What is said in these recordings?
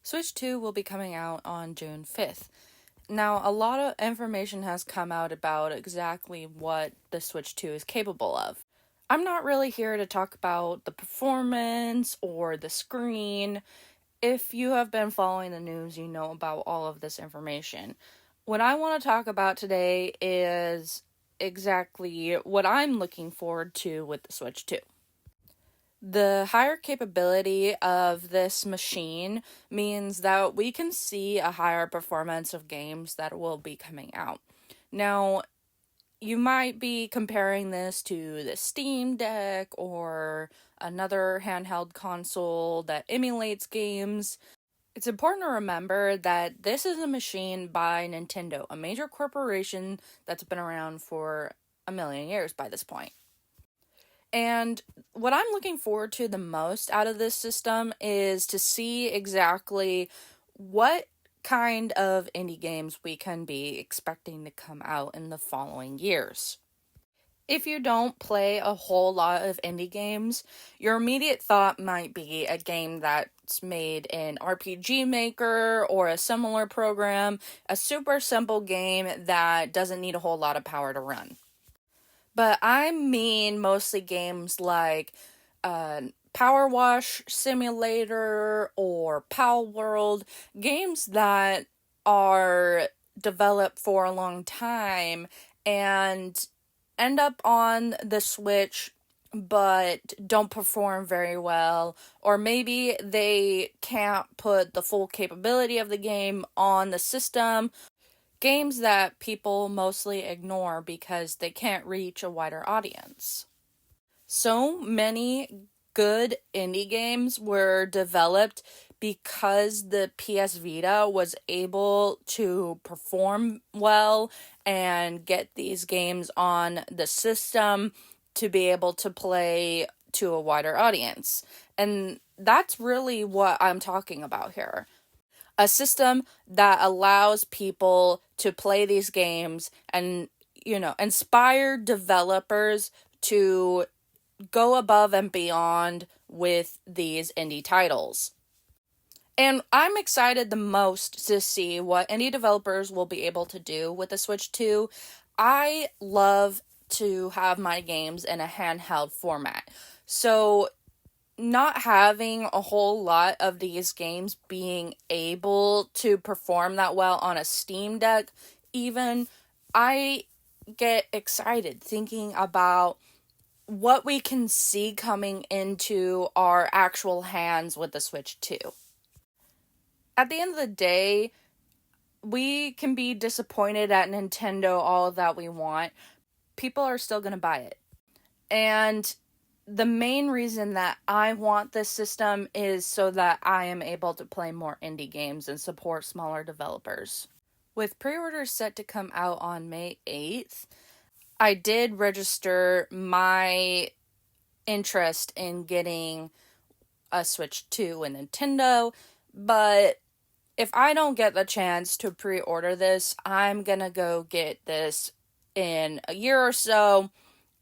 Switch 2 will be coming out on June 5th. Now, a lot of information has come out about exactly what the Switch 2 is capable of. I'm not really here to talk about the performance or the screen. If you have been following the news, you know about all of this information. What I want to talk about today is exactly what I'm looking forward to with the Switch 2. The higher capability of this machine means that we can see a higher performance of games that will be coming out. Now, you might be comparing this to the Steam Deck or another handheld console that emulates games. It's important to remember that this is a machine by Nintendo, a major corporation that's been around for a million years by this point. And what I'm looking forward to the most out of this system is to see exactly what kind of indie games we can be expecting to come out in the following years. If you don't play a whole lot of indie games, your immediate thought might be a game that's made in RPG Maker or a similar program, a super simple game that doesn't need a whole lot of power to run. But I mean mostly games like Power Wash Simulator or Pal World, games that are developed for a long time and end up on the Switch but don't perform very well, or maybe they can't put the full capability of the game on the system. Games that people mostly ignore because they can't reach a wider audience. So many good indie games were developed because the PS Vita was able to perform well and get these games on the system to be able to play to a wider audience. And that's really what I'm talking about here. A system that allows people to play these games and, inspire developers to go above and beyond with these indie titles. And I'm excited the most to see what indie developers will be able to do with the Switch 2. I love to have my games in a handheld format. So not having a whole lot of these games being able to perform that well on a Steam Deck, even, I get excited thinking about what we can see coming into our actual hands with the Switch 2. At the end of the day, we can be disappointed at Nintendo all that we want. People are still going to buy it. And the main reason that I want this system is so that I am able to play more indie games and support smaller developers. With pre-orders set to come out on May 8th, I did register my interest in getting a Switch 2 and Nintendo, but if I don't get the chance to pre-order this, I'm gonna go get this in a year or so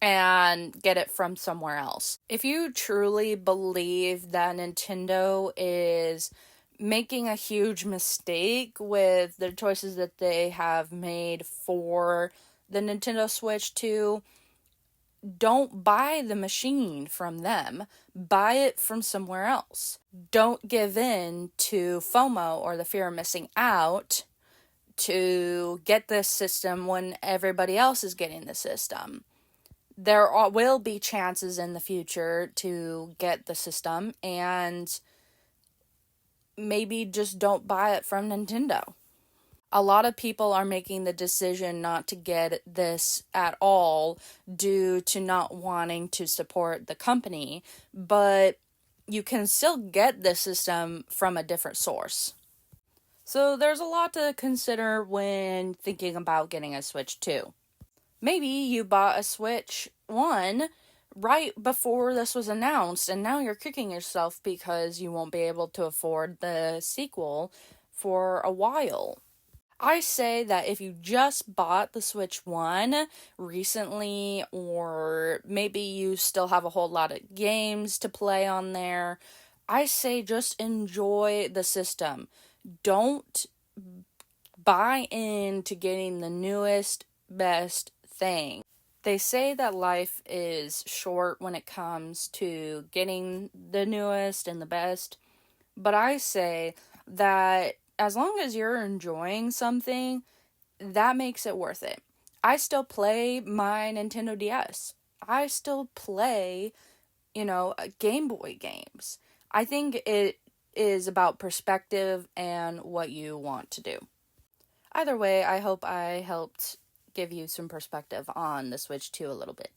and get it from somewhere else. If you truly believe that Nintendo is making a huge mistake with the choices that they have made for the Nintendo Switch 2, don't buy the machine from them. Buy it from somewhere else. Don't give in to FOMO or the fear of missing out to get this system when everybody else is getting the system. There will be chances in the future to get the system, and maybe just don't buy it from Nintendo. A lot of people are making the decision not to get this at all due to not wanting to support the company, but you can still get the system from a different source. So there's a lot to consider when thinking about getting a Switch 2. Maybe you bought a Switch 1 right before this was announced, and now you're kicking yourself because you won't be able to afford the sequel for a while. I say that if you just bought the Switch 1 recently, or maybe you still have a whole lot of games to play on there, I say just enjoy the system. Don't buy into getting the newest, best thing. They say that life is short when it comes to getting the newest and the best, but I say that as long as you're enjoying something, that makes it worth it. I still play my Nintendo DS. I still play, Game Boy games. I think it is about perspective and what you want to do. Either way, I hope I helped give you some perspective on the Switch 2 a little bit.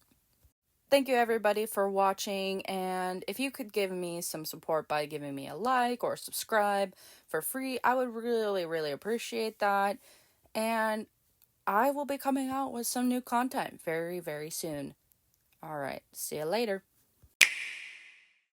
Thank you everybody for watching, and if you could give me some support by giving me a like or subscribe for free, I would really, really appreciate that. And I will be coming out with some new content very, very soon. Alright, see you later.